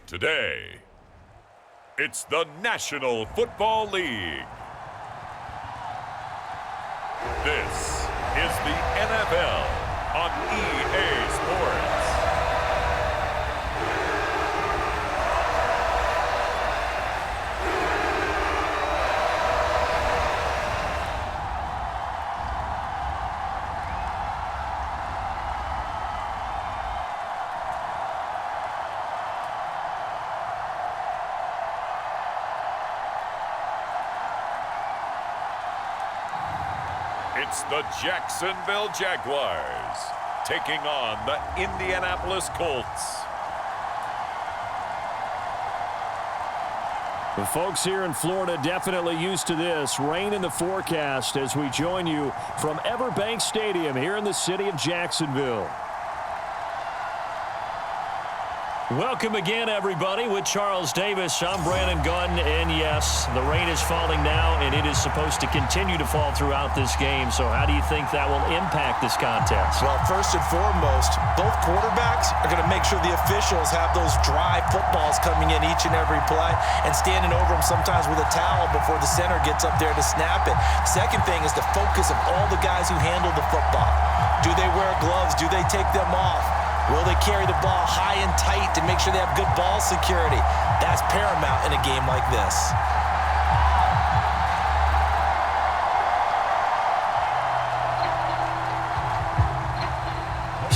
Today, it's the National Football League. This is the NFL on EA Sports. It's the Jacksonville Jaguars taking on the Indianapolis Colts. The folks here in Florida definitely used to this. Rain in the forecast as we join you from EverBank Stadium here in the city of Jacksonville. Welcome again, everybody, with Charles Davis. I'm Brandon Gunn, and yes, the rain is falling now, and it is supposed to continue to fall throughout this game. So how do you think that will impact this contest? Well, first and foremost, both quarterbacks are going to make sure the officials have those dry footballs coming in each and every play and standing over them sometimes with a towel before the center gets up there to snap it. Second thing is the focus of all the guys who handle the football. Do they wear gloves? Do they take them off? Will they carry the ball high and tight to make sure they have good ball security? That's paramount in a game like this.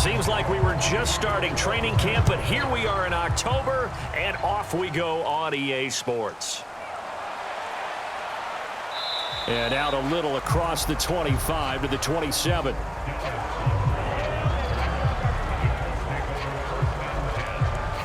Seems like we were just starting training camp, but here we are in October, and off we go on EA Sports. And out a little across the 25 to the 27.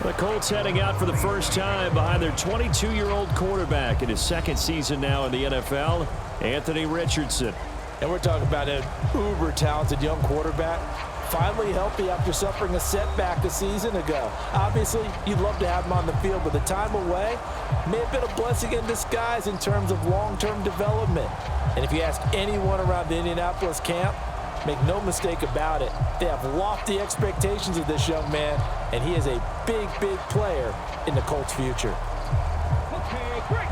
The Colts heading out for the first time behind their 22-year-old quarterback in his second season now in the NFL, Anthony Richardson. And we're talking about an uber-talented young quarterback, finally healthy after suffering a setback a season ago. Obviously, you'd love to have him on the field, but the time away may have been a blessing in disguise in terms of long-term development. And if you ask anyone around the Indianapolis camp, make no mistake about it, they have lofty expectations of this young man, and he is a big, big player in the Colts' future. Okay, great.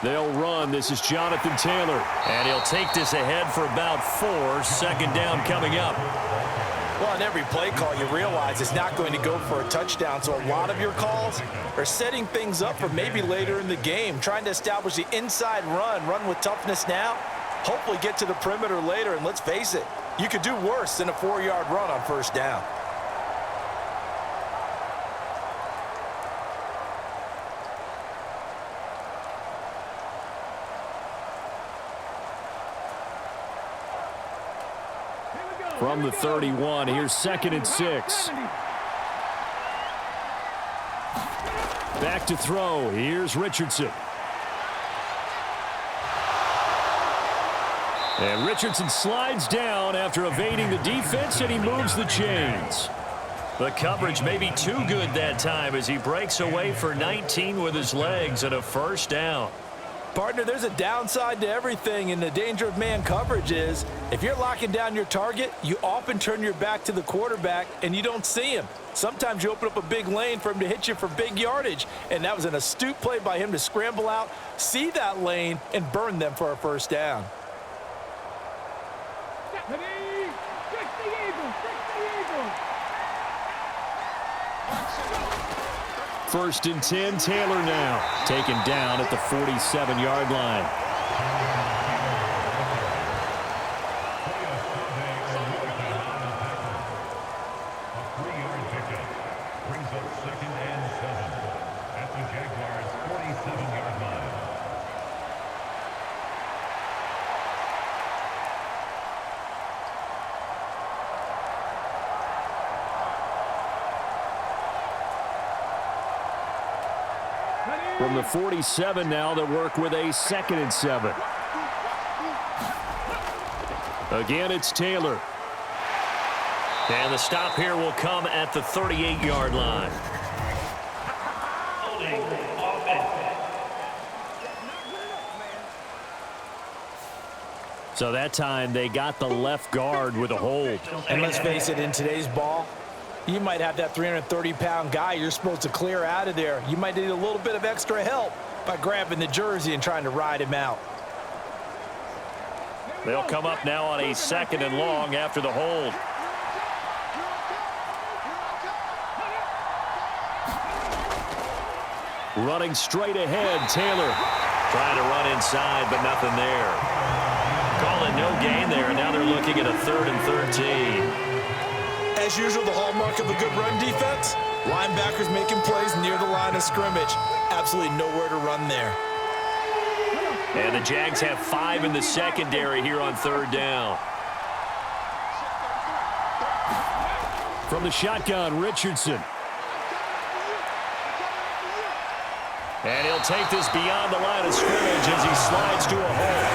They'll run. This is Jonathan Taylor, and he'll take this ahead for about 4. Second down coming up. Well, in every play call, you realize it's not going to go for a touchdown, so a lot of your calls are setting things up for maybe later in the game, trying to establish the inside run with toughness now, hopefully get to the perimeter later, and let's face it, you could do worse than a 4-yard run on first down. From the 31, here's 2nd and 6. Back to throw. Here's Richardson. And Richardson slides down after evading the defense, and he moves the chains. The coverage may be too good that time as he breaks away for 19 with his legs and a first down. Partner, there's a downside to everything, and the danger of man coverage is if you're locking down your target, you often turn your back to the quarterback and you don't see him. Sometimes you open up a big lane for him to hit you for big yardage, and that was an astute play by him to scramble out, see that lane, and burn them for a first down. First and 10, Taylor now taken down at the 47-yard line. From the 47 now, they'll work with a 2nd and 7. Again, it's Taylor. And the stop here will come at the 38-yard line. So that time they got the left guard with a hold. And let's face it, in today's ball, you might have that 330-pound guy you're supposed to clear out of there. You might need a little bit of extra help by grabbing the jersey and trying to ride him out. They'll come up now on a 2nd and long after the hold. Running straight ahead, Taylor. Trying to run inside, but nothing there. Calling no gain there, and now they're looking at a 3rd and 13. As usual, the hallmark of a good run defense, linebackers making plays near the line of scrimmage. Absolutely nowhere to run there. And the Jags have 5 in the secondary here on 3rd down. From the shotgun, Richardson. And he'll take this beyond the line of scrimmage as he slides to a hole.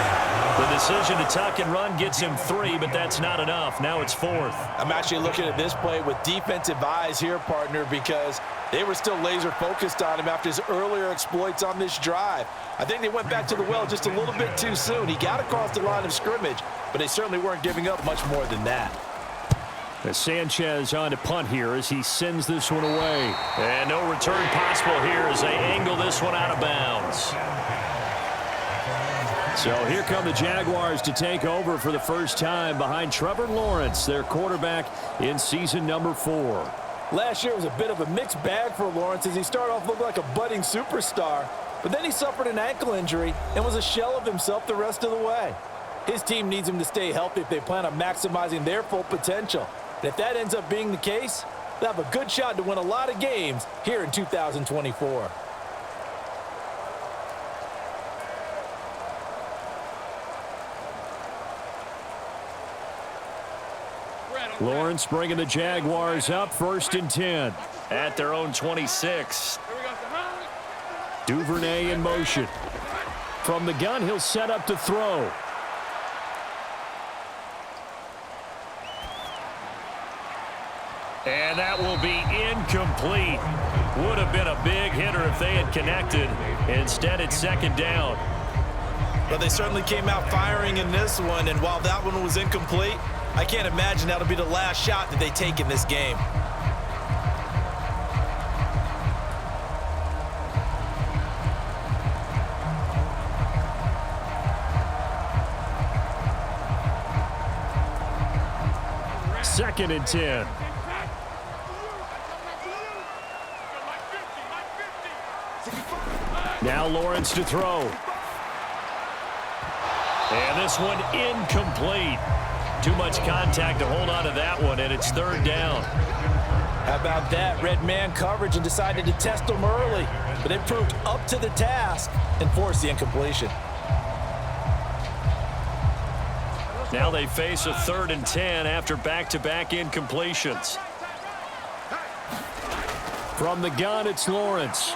The decision to tuck and run gets him 3, but that's not enough. Now it's 4th. I'm actually looking at this play with defensive eyes here, partner, because they were still laser focused on him after his earlier exploits on this drive. I think they went back to the well just a little bit too soon. He got across the line of scrimmage, but they certainly weren't giving up much more than that. As Sanchez on to punt here as he sends this one away. And no return possible here as they angle this one out of bounds. So here come the Jaguars to take over for the first time behind Trevor Lawrence, their quarterback in season number 4. Last year was a bit of a mixed bag for Lawrence as he started off looking like a budding superstar, but then he suffered an ankle injury and was a shell of himself the rest of the way. His team needs him to stay healthy if they plan on maximizing their full potential. And if that ends up being the case, they'll have a good shot to win a lot of games here in 2024. Lawrence bringing the Jaguars up 1st and 10 at their own 26. Duvernay in motion. From the gun, he'll set up to throw. And that will be incomplete. Would have been a big hitter if they had connected. Instead, it's 2nd down. But they certainly came out firing in this one, and while that one was incomplete, I can't imagine that'll be the last shot that they take in this game. Second and 10. Now Lawrence to throw. And this one incomplete. Too much contact to hold on to that one, and it's 3rd down. How about that? Red man coverage and decided to test them early, but they proved up to the task and forced the incompletion. Now they face a 3rd and 10 after back-to-back incompletions. From the gun, it's Lawrence.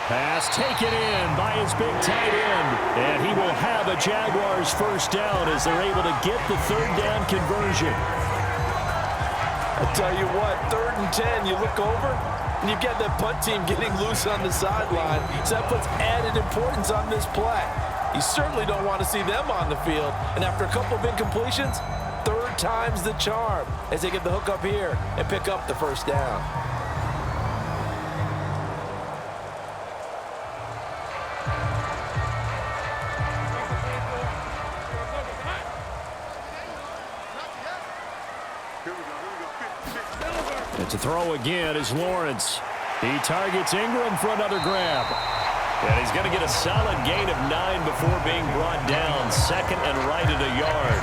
Pass taken in by his big tight end. And he will have a Jaguars 1st down as they're able to get the 3rd down conversion. I tell you what, 3rd and 10, you look over, and you've got that punt team getting loose on the sideline. So that puts added importance on this play. You certainly don't want to see them on the field. And after a couple of incompletions, 3rd time's the charm as they get the hook up here and pick up the 1st down. And to throw again is Lawrence. He targets Ingram for another grab. And he's going to get a solid gain of 9 before being brought down. 2nd and right at a yard.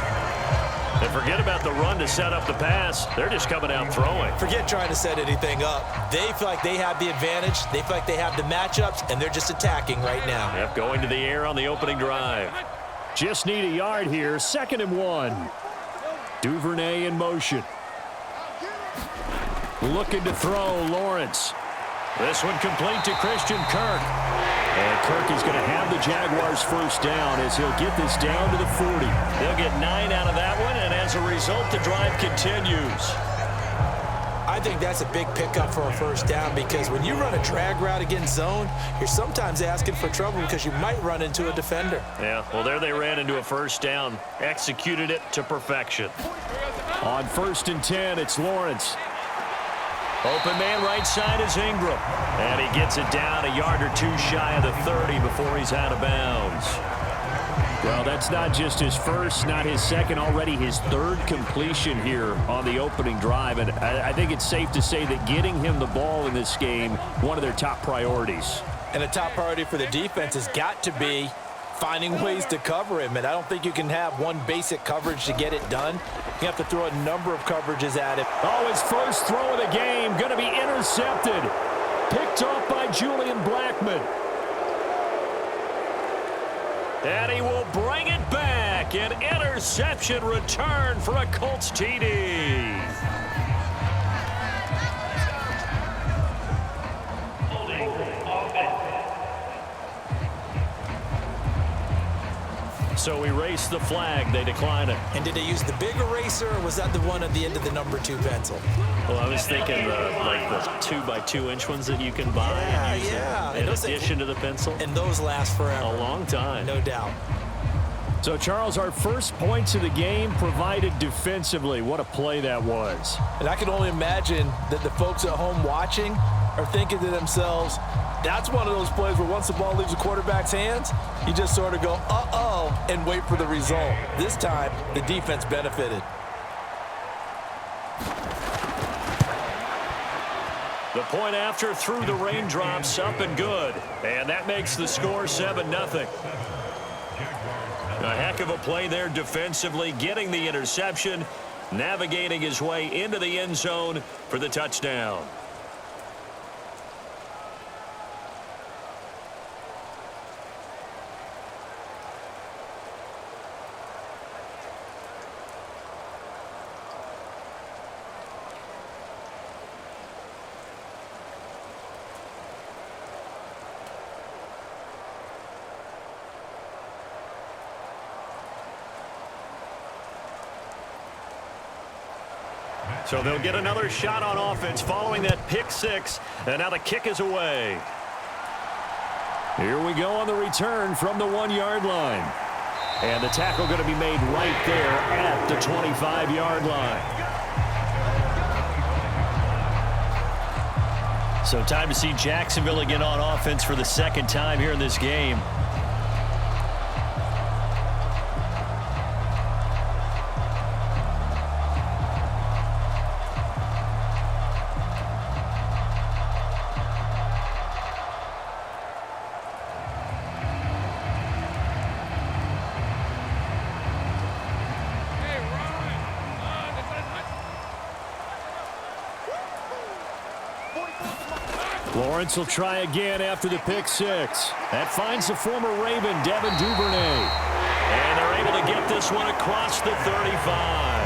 And forget about the run to set up the pass. They're just coming out throwing. Forget trying to set anything up. They feel like they have the advantage. They feel like they have the matchups, and they're just attacking right now. Yep, going to the air on the opening drive. Just need a yard here. 2nd and 1. Duvernay in motion. Looking to throw, Lawrence. This one complete to Christian Kirk. And Kirk is going to have the Jaguars 1st down as he'll get this down to the 40. They'll get 9 out of that one, and as a result, the drive continues. I think that's a big pickup for a first down because when you run a drag route against zone, you're sometimes asking for trouble because you might run into a defender. Yeah, well, there they ran into a first down. Executed it to perfection. On 1st and 10, it's Lawrence. Open man right side is Ingram. And he gets it down a yard or two shy of the 30 before he's out of bounds. Well, that's not just his first, not his second, already his third completion here on the opening drive. And I think it's safe to say that getting him the ball in this game, one of their top priorities. And a top priority for the defense has got to be finding ways to cover him. And I don't think you can have one basic coverage to get it done. You have to throw a number of coverages at him. Oh, his first throw of the game, going to be intercepted. Picked off by Julian Blackmon. And he will bring it back. An interception return for a Colts TD. So we race the flag. They decline it. And did they use the big eraser, or was that the one at the end of the number 2 pencil? Well, I was thinking like the 2x2-inch ones that you can buy and use in addition to the pencil. And those last forever. A long time. No doubt. So, Charles, our first points of the game provided defensively. What a play that was. And I can only imagine that the folks at home watching are thinking to themselves, that's one of those plays where once the ball leaves the quarterback's hands, you just sort of go, uh-oh, and wait for the result. This time, the defense benefited. The point after through the raindrops, up and good. And that makes the score 7-0. A heck of a play there defensively, getting the interception, navigating his way into the end zone for the touchdown. So they'll get another shot on offense following that pick six. And now the kick is away. Here we go on the return from the 1-yard line. And the tackle going to be made right there at the 25-yard line. So time to see Jacksonville again on offense for the second time here in this game. Lawrence will try again after the pick six. That finds the former Raven, Devin Duvernay. And they're able to get this one across the 35.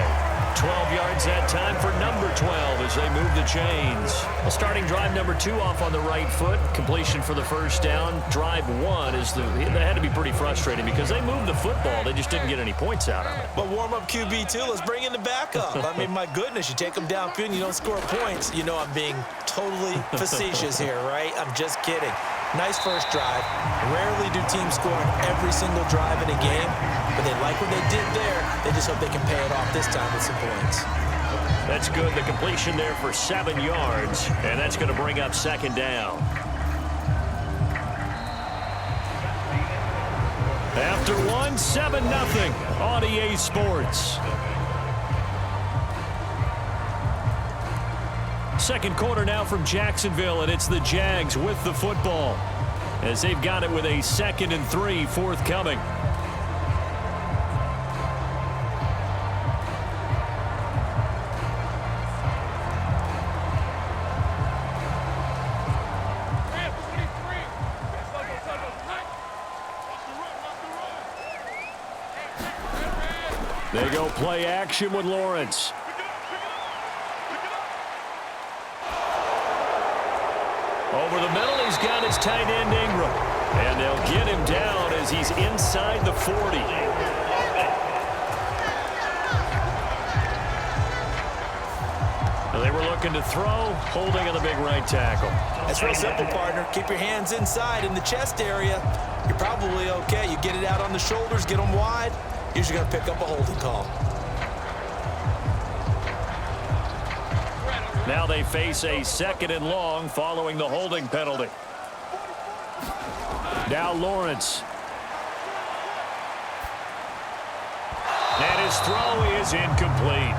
12 yards that time for number 12 as they move the chains. Well, starting drive number 2 off on the right foot. Completion for the first down. Drive 1 is that had to be pretty frustrating because they moved the football. They just didn't get any points out of it. But warm-up QB, too. Let's bring in the backup. I mean, my goodness, you take them downfield and you don't score points. You know I'm being totally facetious here, right? I'm just kidding. Nice first drive. Rarely do teams score on every single drive in a game, but they like what they did there. They just hope they can pay it off this time with some points. That's good. The completion there for 7 yards, and that's going to bring up second down. After 7-0 on EA Sports. Second quarter now from Jacksonville, and it's the Jags with the football as they've got it with a 2nd and 3 forthcoming. They go play action with Lawrence. Over the middle, he's got his tight end, Ingram. And they'll get him down as he's inside the 40. They were looking to throw, holding on the big right tackle. That's real simple, partner. Keep your hands inside in the chest area. You're probably okay. You get it out on the shoulders, get them wide. Usually going to pick up a holding call. Now they face a 2nd and long following the holding penalty. Now Lawrence. And his throw is incomplete.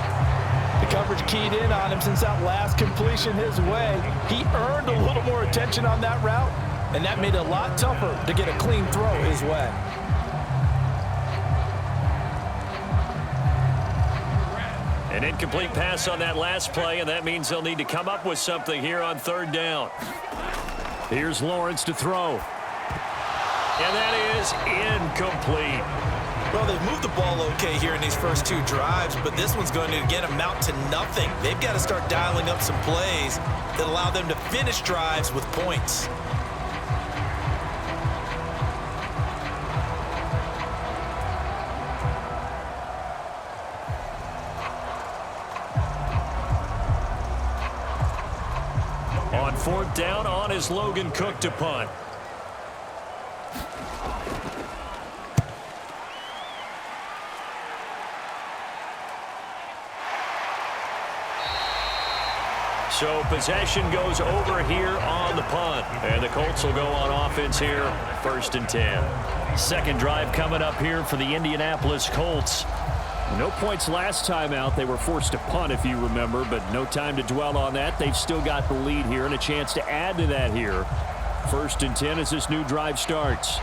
The coverage keyed in on him since that last completion his way. He earned a little more attention on that route, and that made it a lot tougher to get a clean throw his way. An incomplete pass on that last play, and that means they'll need to come up with something here on 3rd down. Here's Lawrence to throw. And that is incomplete. Well, they've moved the ball okay here in these first 2 drives, but this one's going to again amount to nothing. They've got to start dialing up some plays that allow them to finish drives with points. On 4th down, on is Logan Cook to punt. So possession goes over here on the punt. And the Colts will go on offense here, 1st and 10. Second drive coming up here for the Indianapolis Colts. No points last time out. They were forced to punt, if you remember, but no time to dwell on that. They've still got the lead here and a chance to add to that here. 1st and 10 as this new drive starts.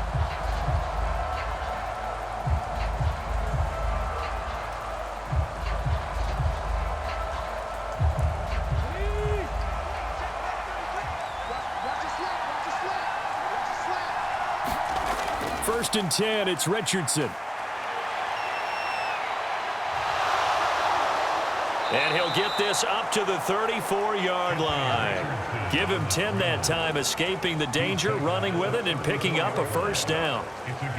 First and 10, it's Richardson. And he'll get this up to the 34-yard line. Give him 10 that time, escaping the danger, running with it, and picking up a 1st down.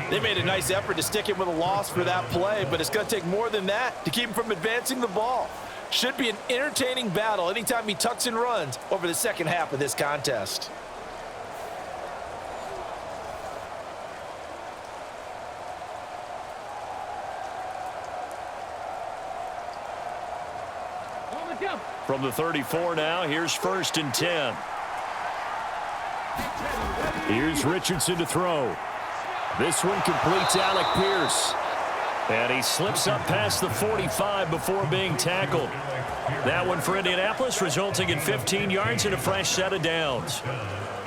They made a nice effort to stick him with a loss for that play, but it's going to take more than that to keep him from advancing the ball. Should be an entertaining battle anytime he tucks and runs over the second half of this contest. From the 34 now, here's 1st and 10. Here's Richardson to throw. This one completes Alec Pierce. And he slips up past the 45 before being tackled. That one for Indianapolis, resulting in 15 yards and a fresh set of downs.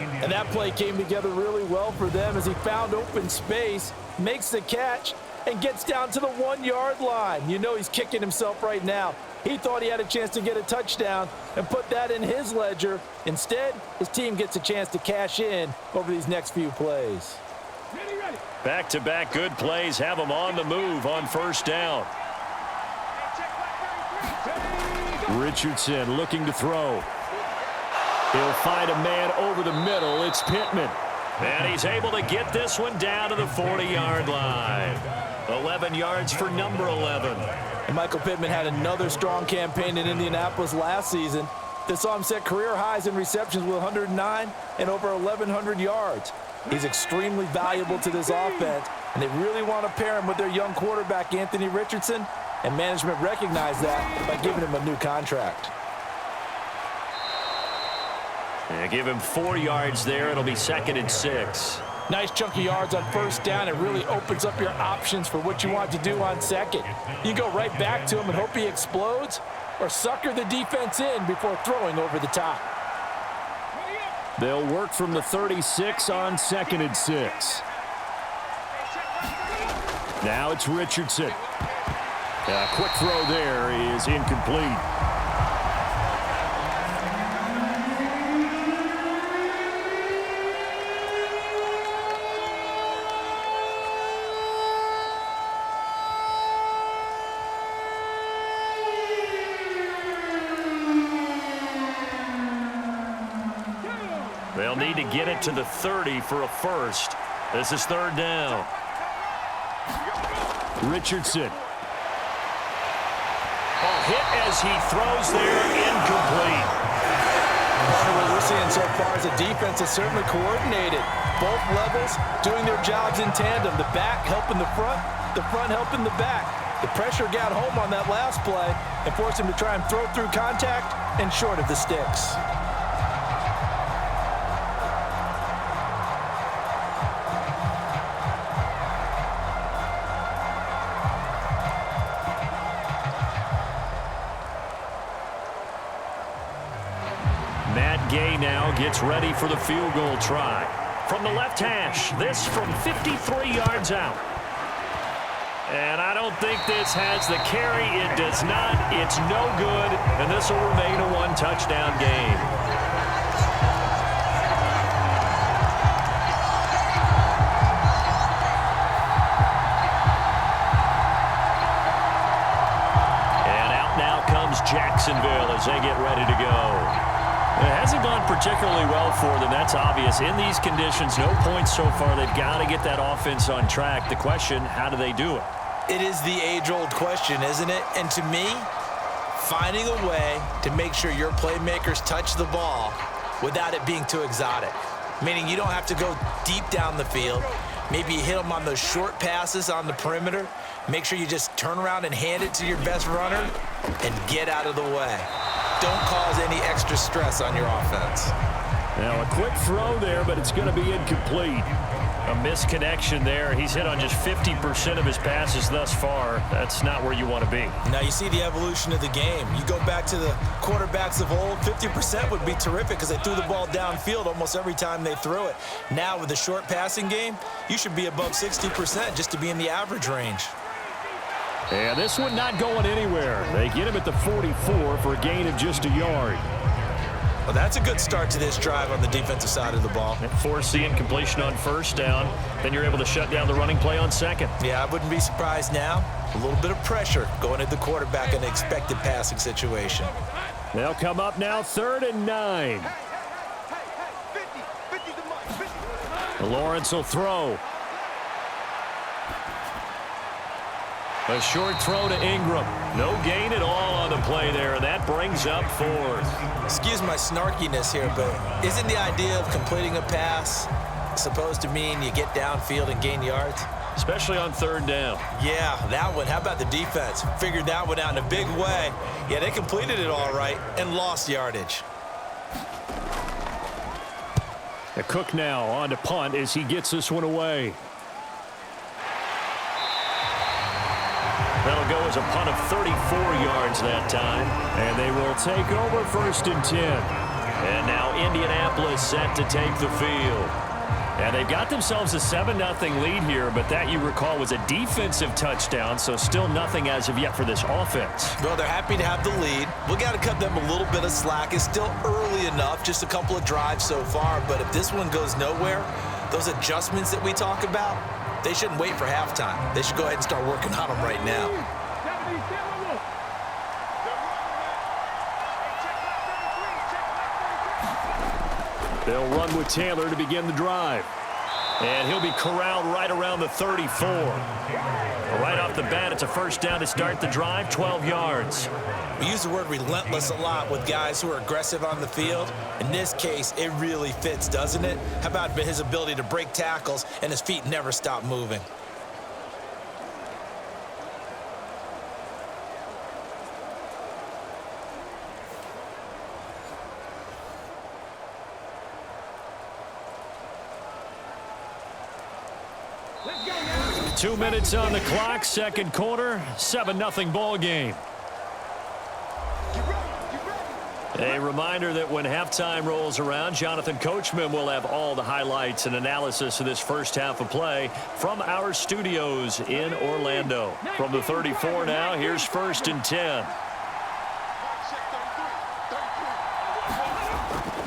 And that play came together really well for them as he found open space, makes the catch, and gets down to the 1-yard line. You know he's kicking himself right now. He thought he had a chance to get a touchdown and put that in his ledger. Instead, his team gets a chance to cash in over these next few plays. Back-to-back good plays have him on the move on 1st down. Richardson looking to throw. He'll find a man over the middle. It's Pittman. And he's able to get this one down to the 40-yard line. 11 yards for number 11. And Michael Pittman had another strong campaign in Indianapolis last season. They saw him set career highs in receptions with 109 and over 1,100 yards. He's extremely valuable to this offense, and they really want to pair him with their young quarterback, Anthony Richardson, and management recognized that by giving him a new contract. And give him 4 yards there. It'll be 2nd and 6. Nice chunky yards on 1st down. It really opens up your options for what you want to do on 2nd. You go right back to him and hope he explodes, or sucker the defense in before throwing over the top. They'll work from the 36 on 2nd and 6. Now it's Richardson. A quick throw there is incomplete. They'll need to get it to the 30 for a first. This is 3rd down. Richardson. A hit as he throws there, incomplete. Partner, what we're seeing so far is a defense that's certainly coordinated. Both levels doing their jobs in tandem. The back helping the front helping the back. The pressure got home on that last play and forced him to try and throw through contact and short of the sticks. Gay now gets ready for the field goal try. From the left hash, this from 53 yards out. And I don't think this has the carry. It does not. It's no good. And this will remain a one-touchdown game. And out now comes Jacksonville as they get ready to go. It hasn't gone particularly well for them. That's obvious. In these conditions, no points so far. They've got to get that offense on track. The question, how do they do it? It is the age-old question, isn't it? And to me, finding a way to make sure your playmakers touch the ball without it being too exotic. Meaning you don't have to go deep down the field. Maybe you hit them on those short passes on the perimeter. Make sure you just turn around and hand it to your best runner and get out of the way. Don't cause any extra stress on your offense. Now, a quick throw there, but it's going to be incomplete. A misconnection there. He's hit on just 50% of his passes thus far. That's not where you want to be. Now, you see the evolution of the game. You go back to the quarterbacks of old, 50% would be terrific because they threw the ball downfield almost every time they threw it. Now, with the short passing game, you should be above 60% just to be in the average range. And this one not going anywhere. They get him at the 44 for a gain of just a yard. Well, that's a good start to this drive on the defensive side of the ball. Force the incompletion on first down. Then you're able to shut down the running play on second. Yeah, I wouldn't be surprised now. A little bit of pressure going at the quarterback in an expected passing situation. They'll come up now 3rd and 9. Lawrence will throw. A short throw to Ingram. No gain at all on the play there, and that brings up 4th. Excuse my snarkiness here, but isn't the idea of completing a pass supposed to mean you get downfield and gain yards? Especially on 3rd down. Yeah, that one. How about the defense? Figured that one out in a big way. Yeah, they completed it all right and lost yardage. A Cook now on to punt as he gets this one away. That'll go as a punt of 34 yards that time. And they will take over 1st and 10. And now Indianapolis set to take the field. And they've got themselves a 7-0 lead here, but that, you recall, was a defensive touchdown, so still nothing as of yet for this offense. Well, they're happy to have the lead. We got to cut them a little bit of slack. It's still early enough, just a couple of drives so far, but if this one goes nowhere, those adjustments that we talk about, they shouldn't wait for halftime. They should go ahead and start working on them right now. They'll run with Taylor to begin the drive. And he'll be corralled right around the 34. Right off the bat, it's a first down to start the drive, 12 yards. We use the word relentless a lot with guys who are aggressive on the field. In this case, it really fits, doesn't it? How about his ability to break tackles and his feet never stop moving? Let's go now. 2 minutes on the clock, second quarter, 7-0 ball game. A reminder that when halftime rolls around, Jonathan Coachman will have all the highlights and analysis of this first half of play from our studios in Orlando. From the 34 now, here's 1st and 10.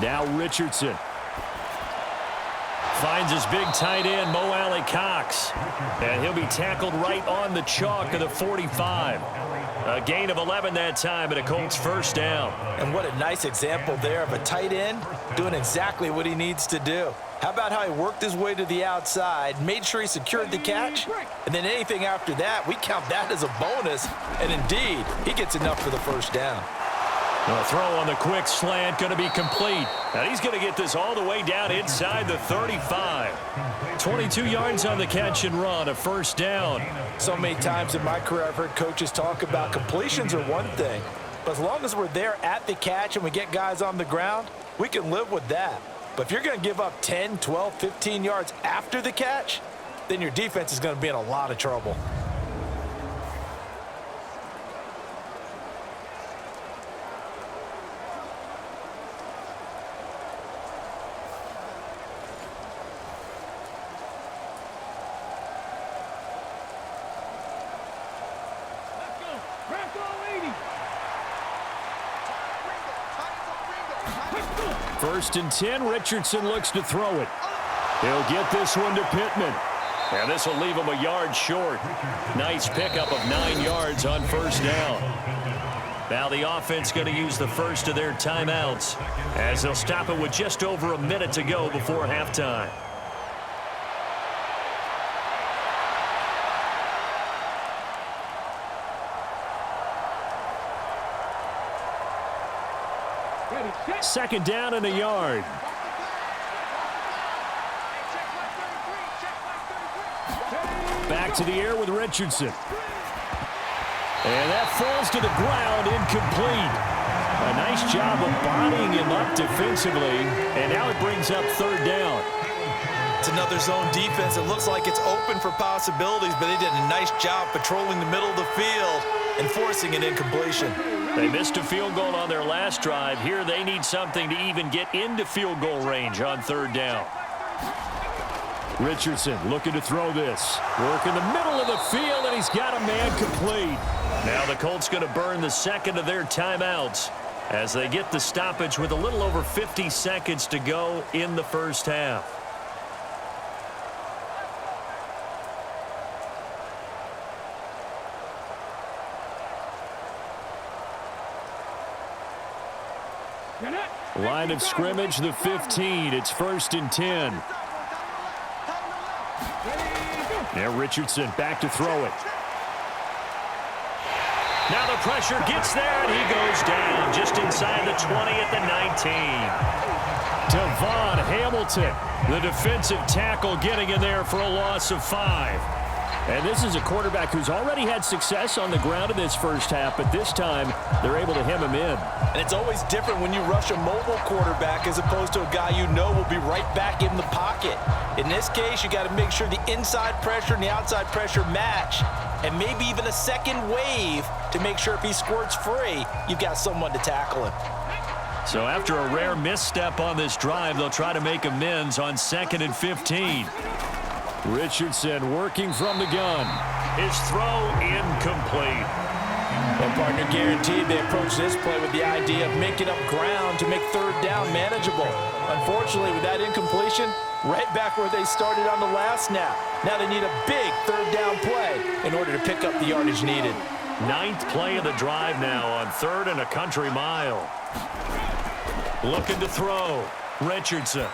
Now Richardson. Finds his big tight end, Mo Alley Cox. And he'll be tackled right on the chalk of the 45. A gain of 11 that time, and a Colts first down. And what a nice example there of a tight end doing exactly what he needs to do. How about how he worked his way to the outside, made sure he secured the catch, and then anything after that, we count that as a bonus. And indeed, he gets enough for the first down. The throw on the quick slant going to be complete. And he's going to get this all the way down inside the 35. 22 yards on the catch and run, a first down. So many times in my career I've heard coaches talk about completions are one thing, but as long as we're there at the catch and we get guys on the ground, we can live with that. But if you're going to give up 10, 12, 15 yards after the catch, then your defense is going to be in a lot of trouble. First and 10, Richardson looks to throw it. He'll get this one to Pittman. And this will leave him a yard short. Nice pickup of 9 yards on first down. Now the offense going to use the first of their timeouts as they'll stop it with just over a minute to go before halftime. Second down and a yard. Back to the air with Richardson. And that falls to the ground, incomplete. A nice job of bodying him up defensively, and now it brings up third down. It's another zone defense. It looks like it's open for possibilities, but they did a nice job patrolling the middle of the field and forcing an incompletion. They missed a field goal on their last drive. Here they need something to even get into field goal range on third down. Richardson looking to throw this. Work in the middle of the field, and he's got a man complete. Now the Colts going to burn the second of their timeouts as they get the stoppage with a little over 50 seconds to go in the first half. Line of scrimmage, the 15. It's first and 10. Now Richardson back to throw it. Now the pressure gets there, and he goes down just inside the 20 at the 19. Devon Hamilton, the defensive tackle, getting in there for a loss of 5. And this is a quarterback who's already had success on the ground in this first half, but this time they're able to hem him in. And it's always different when you rush a mobile quarterback as opposed to a guy you know will be right back in the pocket. In this case, you got to make sure the inside pressure and the outside pressure match, and maybe even a second wave to make sure if he squirts free, you've got someone to tackle him. So after a rare misstep on this drive, they'll try to make amends on 2nd and 15. Richardson working from the gun. His throw incomplete. Well, partner, guaranteed they approach this play with the idea of making up ground to make third down manageable. Unfortunately, with that incompletion, right back where they started on the last snap. Now they need a big third down play in order to pick up the yardage needed. 9th play of the drive now on 3rd and a country mile. Looking to throw. Richardson.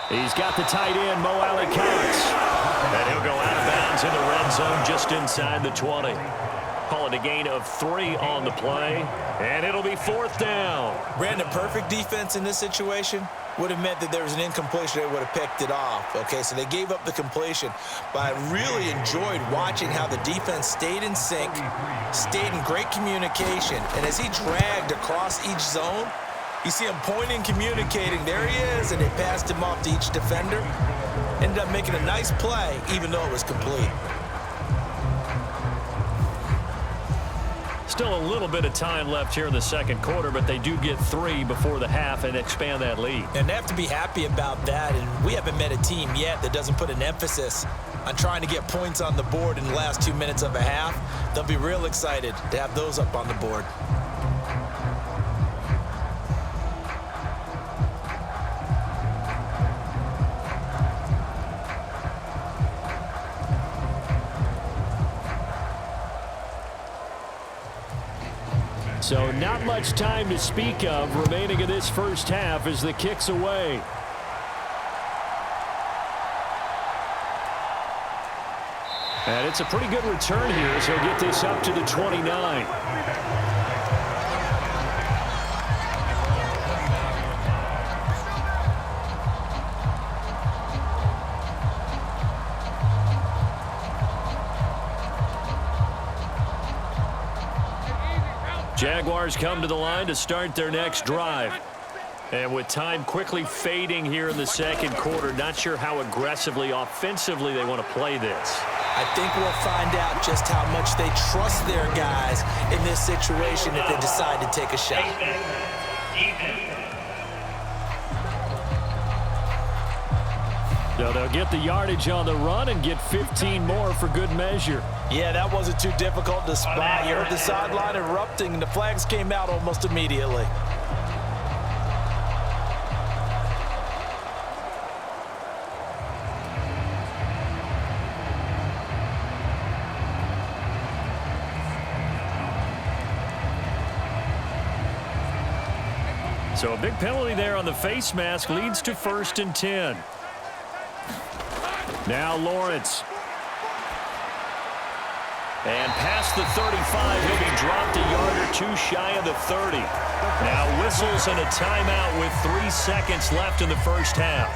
He's got the tight end, Mo Alley-Cox. And he'll go out of bounds in the red zone just inside the 20. Call it a gain of 3 on the play, and it'll be 4th down. Brandon, perfect defense in this situation would have meant that there was an incompletion. They would have picked it off. Okay, so they gave up the completion, but I really enjoyed watching how the defense stayed in sync, stayed in great communication, and as he dragged across each zone, you see him pointing, communicating. There he is, and they passed him off to each defender. Ended up making a nice play, even though it was complete. Still a little bit of time left here in the second quarter, but they do get 3 before the half and expand that lead. And they have to be happy about that, and we haven't met a team yet that doesn't put an emphasis on trying to get points on the board in the last 2 minutes of a half. They'll be real excited to have those up on the board. So not much time to speak of remaining in this first half as the kick's away. And it's a pretty good return here as he'll get this up to the 29. Jaguars come to the line to start their next drive. And with time quickly fading here in the second quarter, not sure how aggressively, offensively they want to play this. I think we'll find out just how much they trust their guys in this situation if they decide to take a shot. So they'll get the yardage on the run and get 15 more for good measure. Yeah, that wasn't too difficult to spot. You heard the sideline erupting, and the flags came out almost immediately. So a big penalty there on the face mask leads to 1st and 10. Now Lawrence. And past the 35, he'll be dropped a yard or two shy of the 30. Now whistles and a timeout with 3 seconds left in the first half.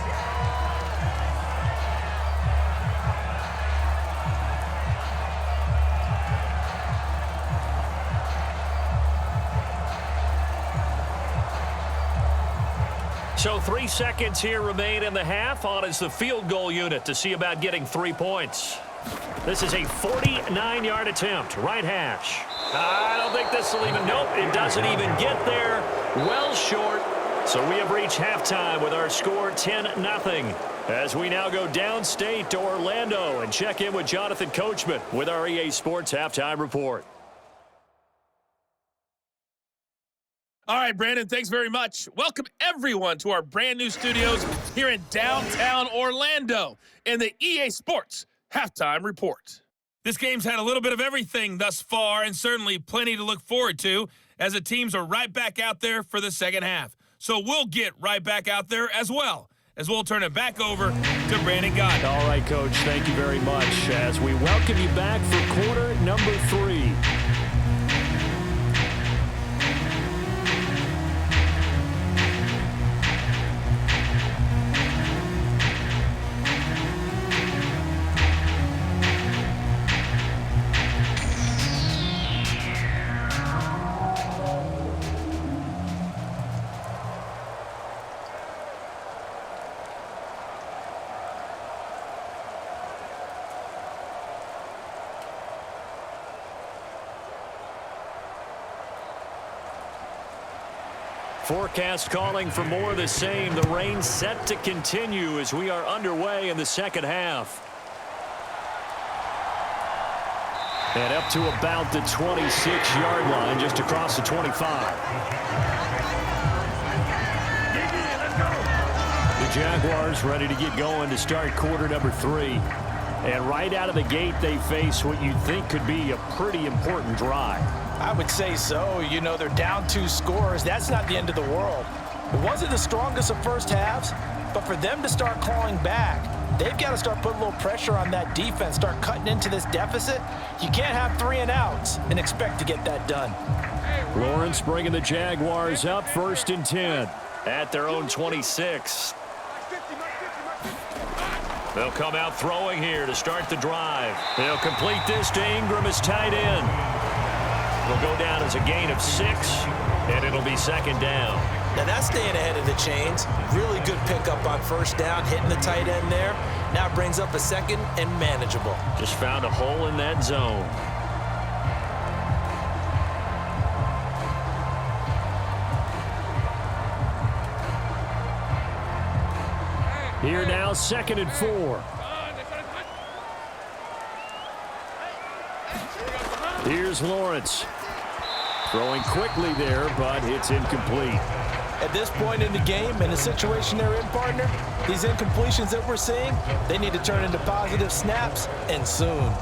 So 3 seconds here remain in the half. On is the field goal unit to see about getting 3 points. This is a 49-yard attempt. Right hash. I don't think this will even, nope, it doesn't even get there. Well short. So we have reached halftime with our score 10-0. As we now go downstate to Orlando and check in with Jonathan Coachman with our EA Sports Halftime Report. All right, Brandon, thanks very much. Welcome, everyone, to our brand-new studios here in downtown Orlando in the EA Sports Halftime Report. This game's had a little bit of everything thus far and certainly plenty to look forward to as the teams are right back out there for the second half. So we'll get right back out there as well as we'll turn it back over to Brandon Gaudin. All right, Coach, thank you very much as we welcome you back for quarter number 3. Forecast calling for more of the same. The rain set to continue as we are underway in the second half. And up to about the 26-yard line, just across the 25. The Jaguars ready to get going to start quarter number 3. And right out of the gate, they face what you think could be a pretty important drive. I would say so. You know, they're down 2 scores. That's not the end of the world. It wasn't the strongest of first halves, but for them to start clawing back, they've got to start putting a little pressure on that defense, start cutting into this deficit. You can't have 3 and outs and expect to get that done. Lawrence bringing the Jaguars up 1st and 10 at their own 26. They'll come out throwing here to start the drive. They'll complete this to Ingram as tight end. It'll go down as a gain of 6, and it'll be second down. Now that's staying ahead of the chains. Really good pickup on first down, hitting the tight end there. Now it brings up a second and manageable. Just found a hole in that zone. Here now, 2nd and 4. Here's Lawrence. Throwing quickly there, but it's incomplete. At this point in the game, in the situation they're in, partner, these incompletions that we're seeing, they need to turn into positive snaps, and soon.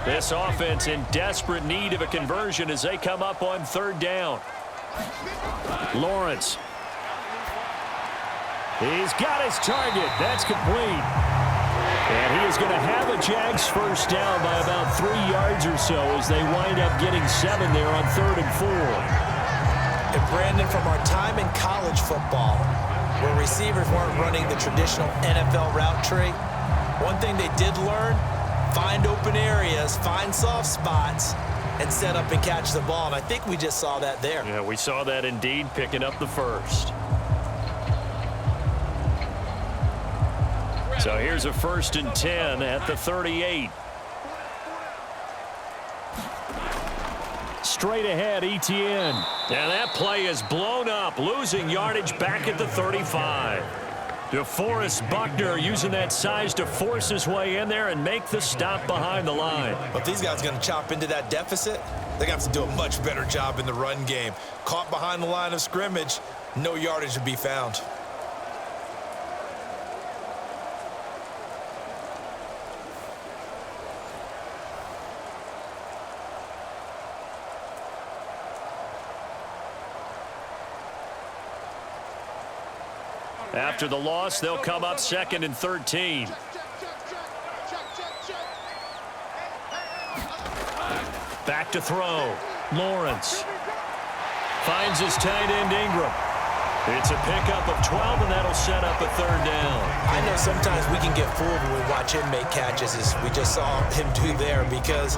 This offense in desperate need of a conversion as they come up on 3rd down. Lawrence. He's got his target. That's complete. And he is going to have a Jags first down by about 3 yards or so as they wind up getting 7 there on 3rd and 4. And Brandon, from our time in college football, where receivers weren't running the traditional NFL route tree, one thing they did learn, find open areas, find soft spots, and set up and catch the ball. And I think we just saw that there. Yeah, we saw that indeed, picking up the first. So here's a 1st and 10 at the 38. Straight ahead, Etienne. And that play is blown up, losing yardage back at the 35. DeForest Buckner using that size to force his way in there and make the stop behind the line. But these guys are going to chop into that deficit. They're going to have to do a much better job in the run game. Caught behind the line of scrimmage, no yardage to be found. After the loss, they'll come up 2nd and 13. Back to throw. Lawrence finds his tight end Ingram. It's a pickup of 12, and that'll set up a 3rd down. I know sometimes we can get fooled when we watch him make catches, as we just saw him do there, because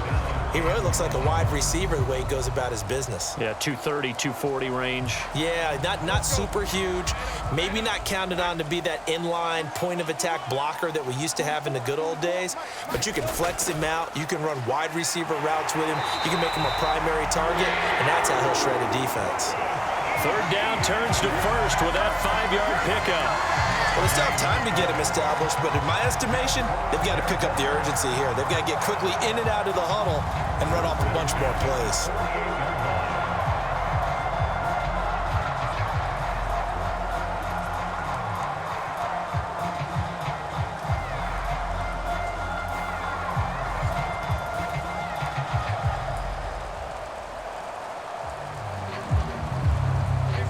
he really looks like a wide receiver the way he goes about his business. Yeah, 230, 240 range. Yeah, not super huge. Maybe not counted on to be that inline point-of-attack blocker that we used to have in the good old days, but you can flex him out. You can run wide receiver routes with him. You can make him a primary target, and that's how he'll shred a defense. 3rd down turns to 1st with that 5-yard pickup. Well, they still have time to get him established, but in my estimation, they've got to pick up the urgency here. They've got to get quickly in and out of the huddle and run off a bunch more plays.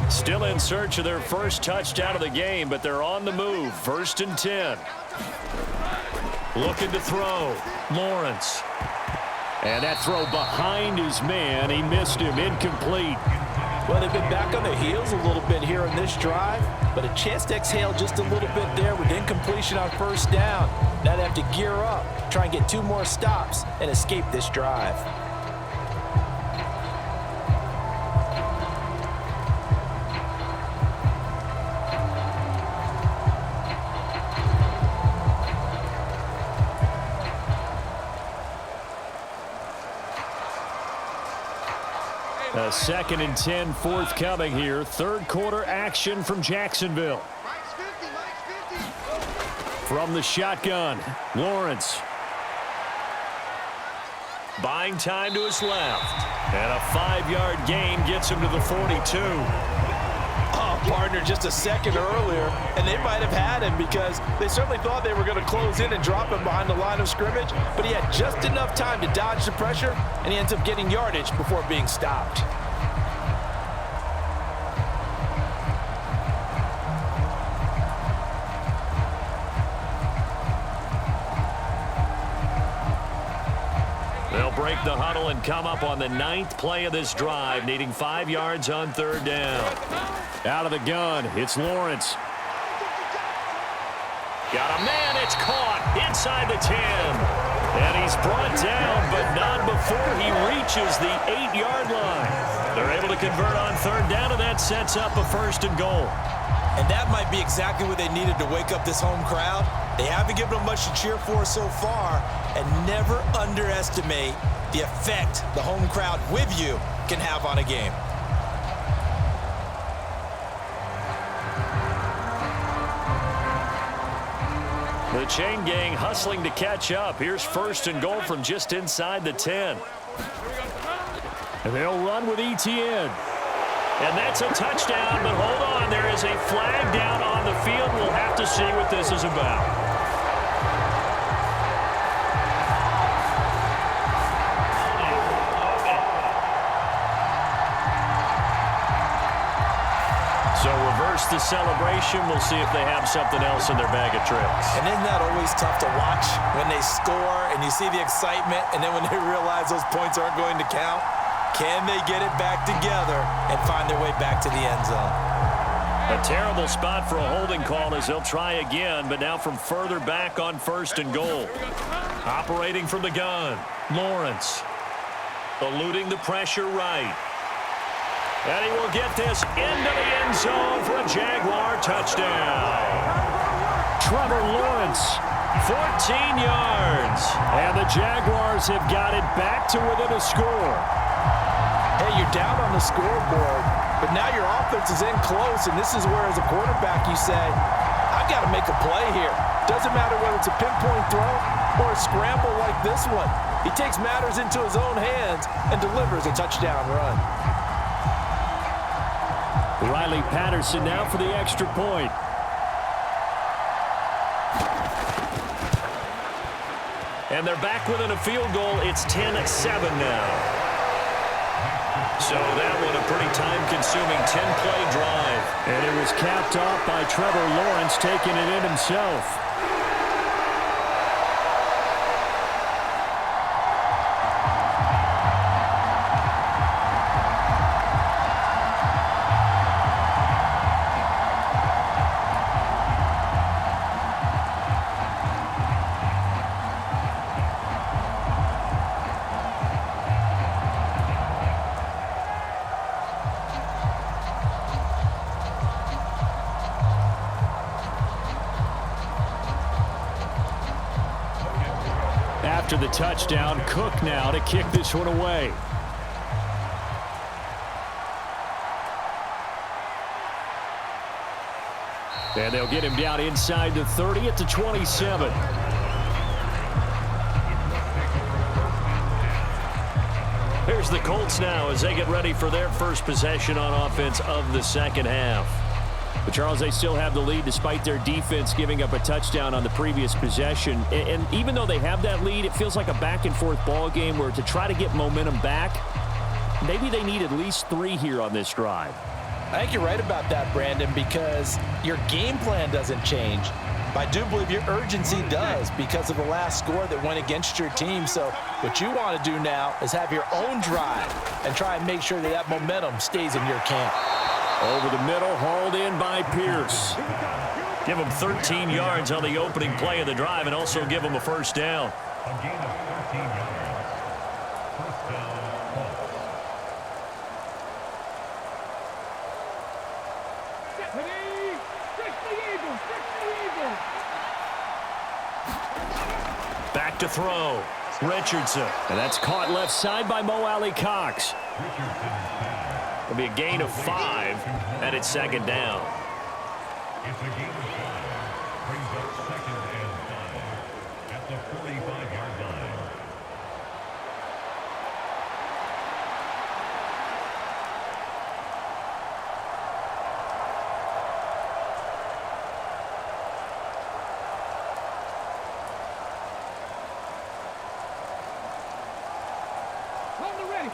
Still in search of their first touchdown of the game, but they're on the move. 1st and 10. Looking to throw. Lawrence. And that throw behind his man. He missed him. Incomplete. Well, they've been back on their heels a little bit here in this drive, but a chance to exhale just a little bit there with incompletion on 1st down. Now they have to gear up, try and get 2 more stops, and escape this drive. A 2nd and 10 forthcoming here. 3rd quarter action from Jacksonville. From the shotgun, Lawrence. Buying time to his left. And a 5-yard gain gets him to the 42. Oh, partner, just a second earlier, and they might have had him because they certainly thought they were going to close in and drop him behind the line of scrimmage, but he had just enough time to dodge the pressure, and he ends up getting yardage before being stopped. They'll break the huddle and come up on the 9th play of this drive, needing 5 yards on 3rd down. Out of the gun, it's Lawrence. Got a man, it's caught inside the 10. And he's brought down, but not before he reaches the 8-yard line. They're able to convert on 3rd down, and that sets up a 1st and goal. And that might be exactly what they needed to wake up this home crowd. They haven't given them much to cheer for so far, and never underestimate the effect the home crowd with you can have on a game. The chain gang hustling to catch up. Here's 1st and goal from just inside the 10. And they'll run with Etienne. And that's a touchdown, but hold on. There is a flag down on the field. We'll have to see what this is about. So reverse the celebration. We'll see if they have something else in their bag of tricks. And isn't that always tough to watch when they score and you see the excitement, and then when they realize those points aren't going to count? Can they get it back together and find their way back to the end zone? A terrible spot for a holding call as they'll try again, but now from further back on 1st and goal. Operating from the gun, Lawrence. Eluding the pressure right. And he will get this into the end zone for a Jaguar touchdown. Trevor Lawrence, 14 yards. and the Jaguars have got it back to within a score. Hey, you're down on the scoreboard, but now your offense is in close, and this is where, as a quarterback, you say, I've got to make a play here. Doesn't matter whether it's a pinpoint throw or a scramble like this one. He takes matters into his own hands and delivers a touchdown run. Riley Patterson now for the extra point. And they're back within a field goal. It's 10-7 now. So that one a pretty time-consuming 10-play drive. And it was capped off by Trevor Lawrence taking it in himself. After the touchdown, Cook now to kick this one away. And they'll get him down inside the 30 at the 27. Here's the Colts now as they get ready for their first possession on offense of the second half. But Charles, they still have the lead despite their defense giving up a touchdown on the previous possession. And even though they have that lead, it feels like a back-and-forth ball game where to try to get momentum back, maybe they need at least 3 here on this drive. I think you're right about that, Brandon, because your game plan doesn't change. But I do believe your urgency does because of the last score that went against your team. So what you want to do now is have your own drive and try and make sure that that momentum stays in your camp. Over the middle, hauled in by Pierce. Give him 13 yards on the opening play of the drive and also give him a first down. A gain of 13 yards. First down, Colts. Ready? Fix the Eagles! Fix the Eagles! Back to throw. Richardson. And that's caught left side by Mo Alley Cox. It'll be a gain of 5, and it's second down. It's a gain of 5. Brings up second and 5 at the 45-yard line. Hold the ready.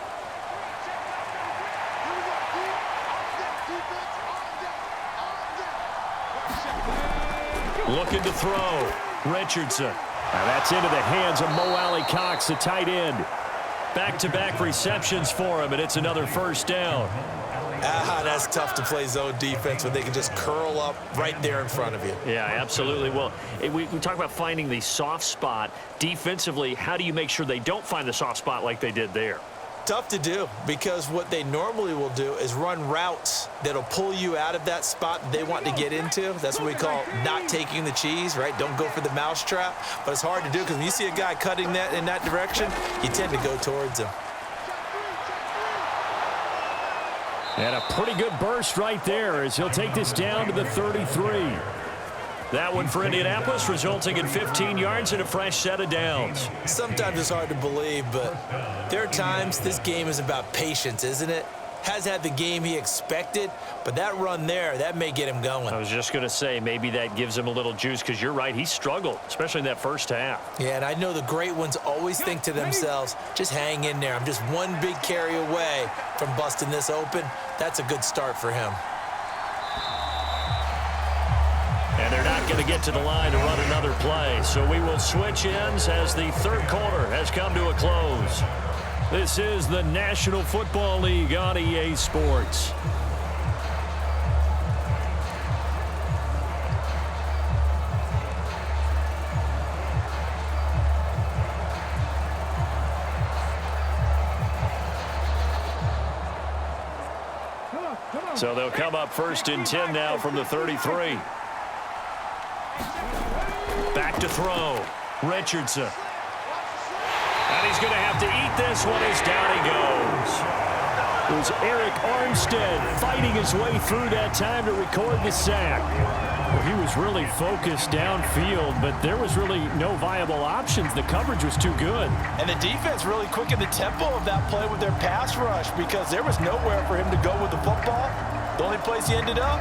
Looking to throw. Richardson. Now that's into the hands of Mo Alley Cox, the tight end. Back-to-back receptions for him, and it's another first down. That's tough to play zone defense when they can just curl up right there in front of you. Yeah, absolutely. Well, we talk about finding the soft spot. Defensively, how do you make sure they don't find the soft spot like they did there? Tough to do because what they normally will do is run routes that'll pull you out of that spot that they want to get into. That's what we call not taking the cheese, right? Don't go for the mousetrap. But it's hard to do because when you see a guy cutting that in that direction, you tend to go towards him. And a pretty good burst right there as he'll take this down to the 33. That one for Indianapolis, resulting in 15 yards and a fresh set of downs. Sometimes it's hard to believe, but there are times this game is about patience, isn't it? Has had the game he expected, but that run there, that may get him going. I was just going to say, maybe that gives him a little juice because you're right, he struggled, especially in that first half. Yeah, and I know the great ones always think to themselves, just hang in there. I'm just one big carry away from busting this open. That's a good start for him. And they're not going to get to the line to run another play. So we will switch ends as the third quarter has come to a close. This is the National Football League on EA Sports. So they'll come up 1st and 10 now from the 33. Back to throw. Richardson. And he's going to have to eat this one as down he goes. It was Eric Armstead fighting his way through that time to record the sack. Well, he was really focused downfield, but there was really no viable options. The coverage was too good. And the defense really quickened the tempo of that play with their pass rush because there was nowhere for him to go with the football. The only place he ended up,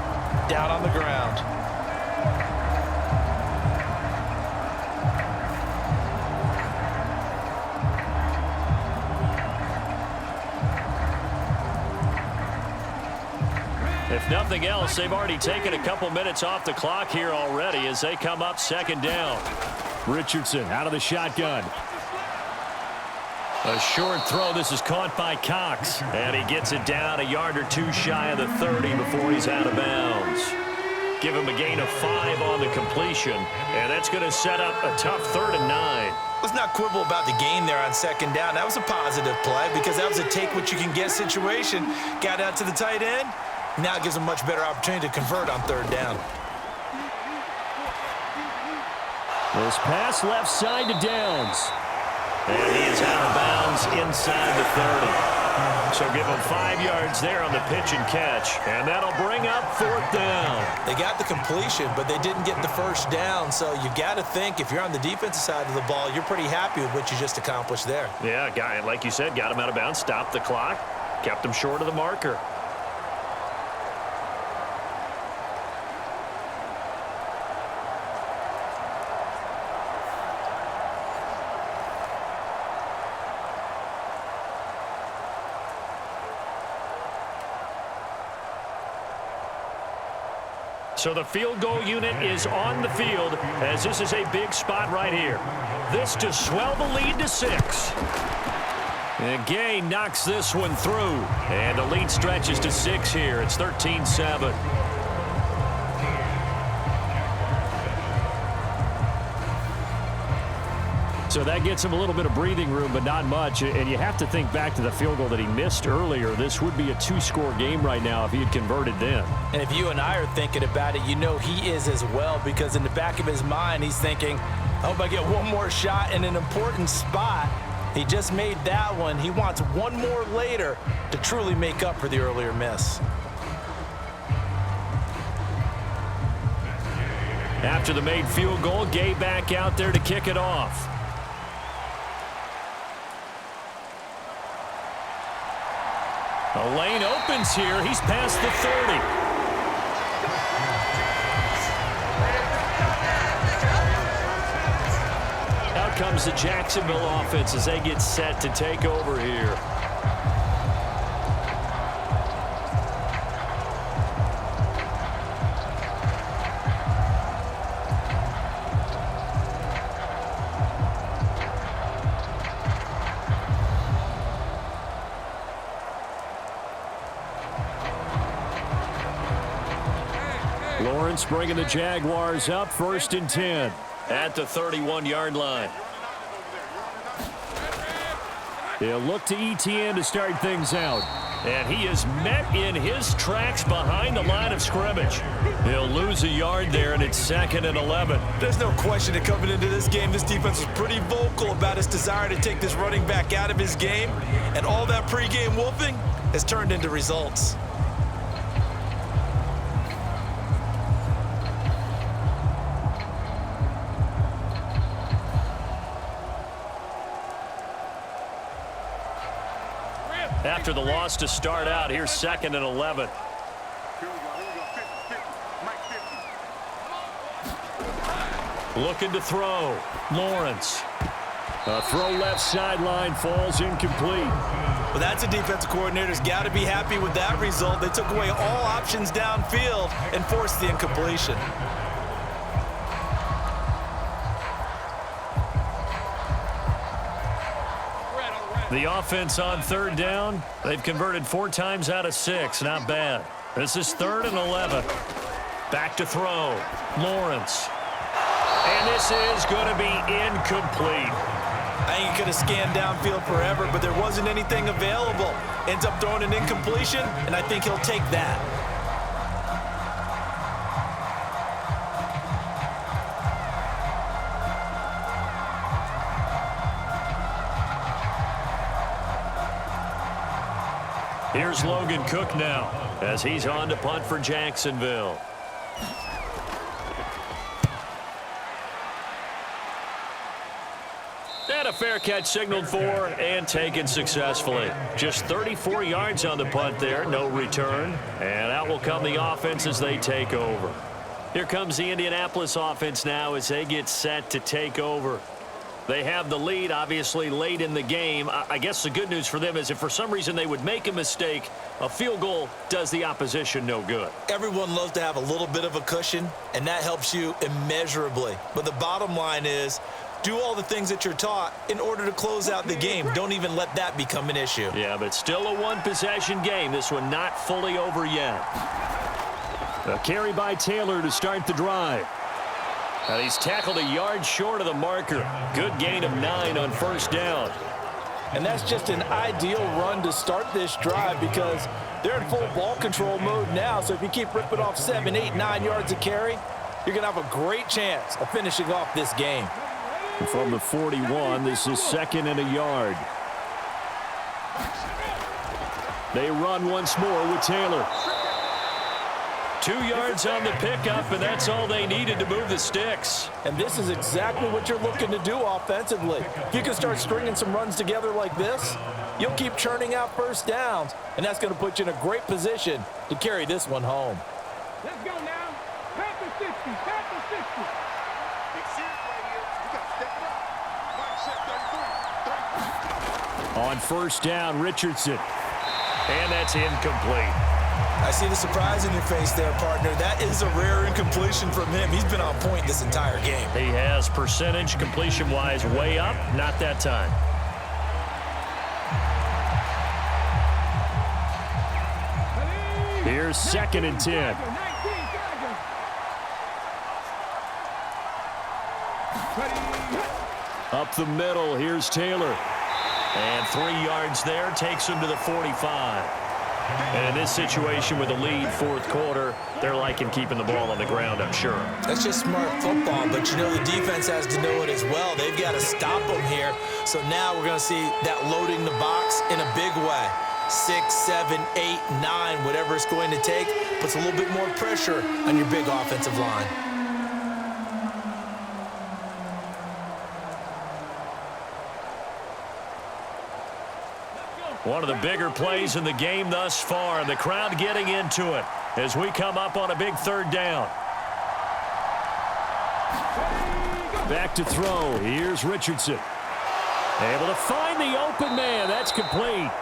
down on the ground. If nothing else, they've already taken a couple minutes off the clock here already as they come up 2nd down. Richardson out of the shotgun. A short throw. This is caught by Cox. And he gets it down a yard or 2 shy of the 30 before he's out of bounds. Give him a gain of 5 on the completion. And that's going to set up a tough 3rd and 9. Let's not quibble about the gain there on 2nd down. That was a positive play because that was a take-what-you-can-get situation. Got out to the tight end. Now it gives him a much better opportunity to convert on 3rd down. This pass left side to Downs. And he is out of bounds inside the 30. So give him 5 yards there on the pitch and catch. And that'll bring up 4th down. They got the completion, but they didn't get the 1st down. So you got to think if you're on the defensive side of the ball, you're pretty happy with what you just accomplished there. Yeah, guy, like you said, got him out of bounds, stopped the clock, kept him short of the marker. So the field goal unit is on the field as this is a big spot right here. This to swell the lead to 6. And Gay knocks this one through. And the lead stretches to 6 here. It's 13-7. So that gets him a little bit of breathing room, but not much. And you have to think back to the field goal that he missed earlier. This would be a 2-score game right now if he had converted then. And if you and I are thinking about it, you know he is as well, because in the back of his mind, he's thinking, I hope I get one more shot in an important spot. He just made that one. He wants one more later to truly make up for the earlier miss. After the made field goal, Gay back out there to kick it off. The lane opens here. He's past the 30. Out comes the Jacksonville offense as they get set to take over here. Lawrence bringing the Jaguars up 1st and 10. At the 31-yard line. They'll look to ETN to start things out. And he is met in his tracks behind the line of scrimmage. He'll lose a yard there, and it's 2nd and 11. There's no question that coming into this game, this defense was pretty vocal about his desire to take this running back out of his game. And all that pregame wolfing has turned into results. After the loss to start out, here's 2nd and 11. Looking to throw. Lawrence. A throw left sideline falls incomplete. Well, that's a defensive coordinator's got to be happy with that result. They took away all options downfield and forced the incompletion. The offense on 3rd down. They've converted 4 times out of 6. Not bad. This is 3rd and 11. Back to throw. Lawrence. And this is going to be incomplete. I think he could have scanned downfield forever, but there wasn't anything available. Ends up throwing an incompletion, and I think he'll take that. Here's Logan Cook now as he's on to punt for Jacksonville. And a fair catch signaled for and taken successfully. Just 34 yards on the punt there, no return. And out will come the offense as they take over. Here comes the Indianapolis offense now as they get set to take over. They have the lead, obviously, late in the game. I guess the good news for them is if for some reason they would make a mistake, a field goal does the opposition no good. Everyone loves to have a little bit of a cushion, and that helps you immeasurably. But the bottom line is, do all the things that you're taught in order to close out the game. Don't even let that become an issue. Yeah, but still a one-possession game. This one not fully over yet. A carry by Taylor to start the drive. And he's tackled a yard short of the marker. Good gain of 9 on first down. And that's just an ideal run to start this drive because they're in full ball control mode now. So if you keep ripping off 7, 8, 9 yards of carry, you're going to have a great chance of finishing off this game. From the 41, this is 2nd and a yard. They run once more with Taylor. 2 yards on the pickup, and that's all they needed to move the sticks. And this is exactly what you're looking to do offensively. If you can start stringing some runs together like this, you'll keep churning out first downs, and that's going to put you in a great position to carry this one home. Let's go now. Pack the 60. Pack the 60. On first down, Richardson. And that's incomplete. I see the surprise in your face there, partner. That is a rare incompletion from him. He's been on point this entire game. He has percentage completion-wise way up. Not that time. Here's 2nd and 10. Up the middle, here's Taylor. And 3 yards there takes him to the 45. And in this situation with a lead, fourth quarter, they're liking keeping the ball on the ground, I'm sure. That's just smart football, but you know the defense has to know it as well. They've got to stop them here. So now we're going to see that loading the box in a big way. 6, 7, 8, 9, whatever it's going to take, puts a little bit more pressure on your big offensive line. One of the bigger plays in the game thus far, and the crowd getting into it as we come up on a big third down. Back to throw. Here's Richardson. Able to find the open man. That's complete.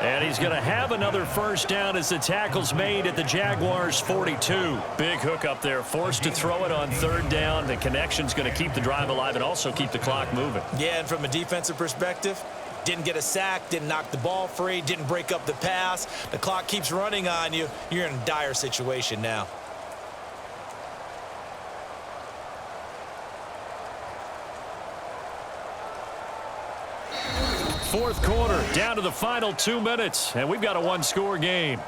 And he's going to have another first down as the tackle's made at the Jaguars' 42. Big hook up there. Forced to throw it on third down. The connection's going to keep the drive alive and also keep the clock moving. Yeah, and from a defensive perspective, didn't get a sack, didn't knock the ball free, didn't break up the pass. The clock keeps running on you. You're in a dire situation now. Fourth quarter, down to the final 2 minutes, and we've got a one-score game.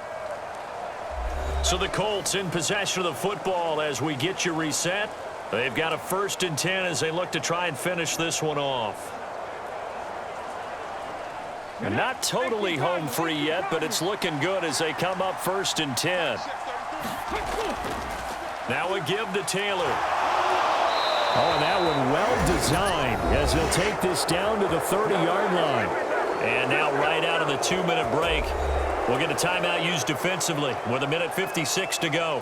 So the Colts in possession of the football as we get you reset. They've got a 1st and 10 as they look to try and finish this one off. And not totally home free yet, but it's looking good as they come up 1st and 10. Now a give to Taylor. Oh, that one well designed as he'll take this down to the 30-yard line. And now right out of the 2-minute break, we'll get a timeout used defensively with 1:56 to go.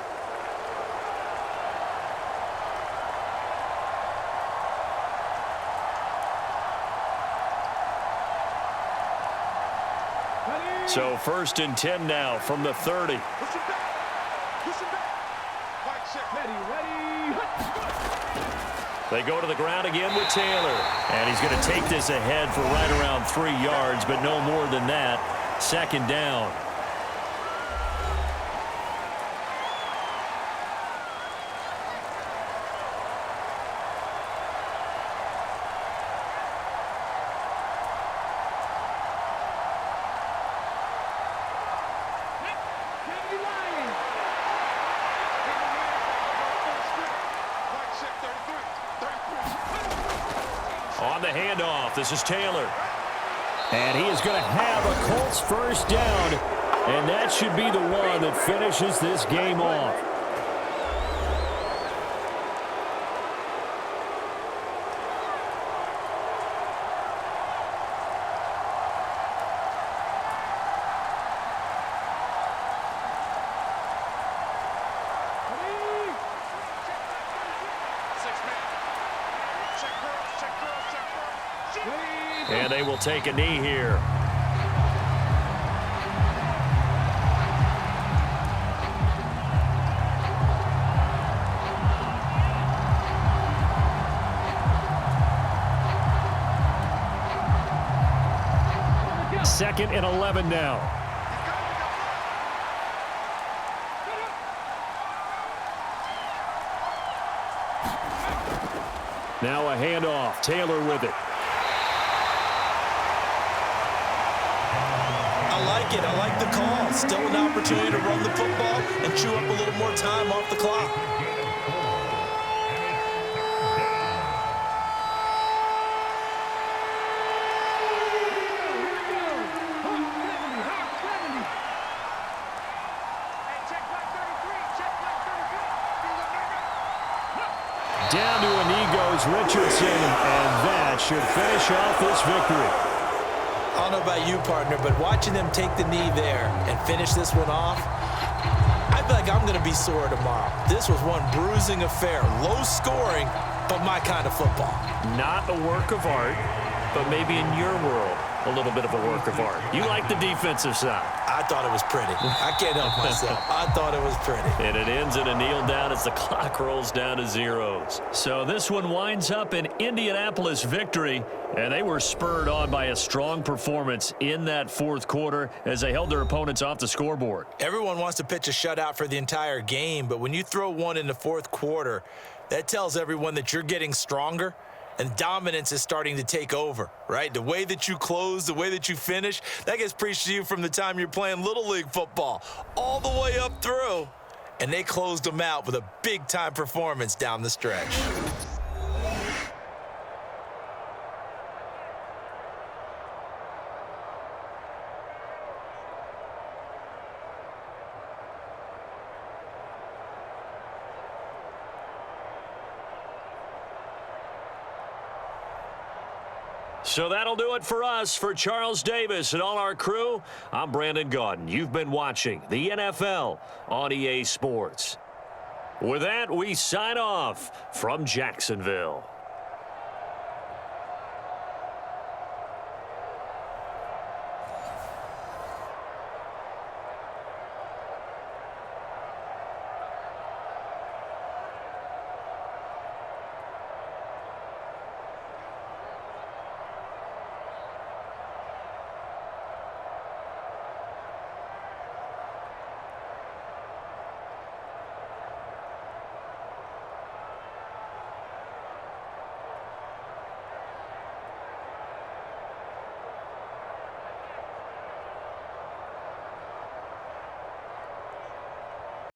So 1st and 10 now from the 30. They go to the ground again with Taylor. And he's going to take this ahead for right around 3 yards, but no more than that. 2nd down. On the handoff, this is Taylor. And he is going to have a Colts first down, and that should be the one that finishes this game off. And they will take a knee here. Second and 11 now. Now a handoff. Taylor with it. I like it. I like the call. Still an opportunity to run the football and chew up a little more time off the clock. Down to a knee goes Richardson, and that should finish off this victory. I don't know about you, partner, but watching them take the knee there and finish this one off, I feel like I'm going to be sore tomorrow. This was one bruising affair. Low scoring, but my kind of football. Not a work of art, but maybe in your world, a little bit of a work of art. You like the defensive side. I thought it was pretty. I can't help myself. I thought it was pretty. And it ends in a kneel down as the clock rolls down to zeros. So this one winds up an Indianapolis victory, and they were spurred on by a strong performance in that fourth quarter as they held their opponents off the scoreboard. Everyone wants to pitch a shutout for the entire game, but when you throw one in the fourth quarter, that tells everyone that you're getting stronger and dominance is starting to take over, right? The way that you close, the way that you finish, that gets preached to you from the time you're playing Little League football all the way up through. And they closed them out with a big-time performance down the stretch. So that'll do it for us. For Charles Davis and all our crew, I'm Brandon Gaudin. You've been watching the NFL on EA Sports. With that, we sign off from Jacksonville.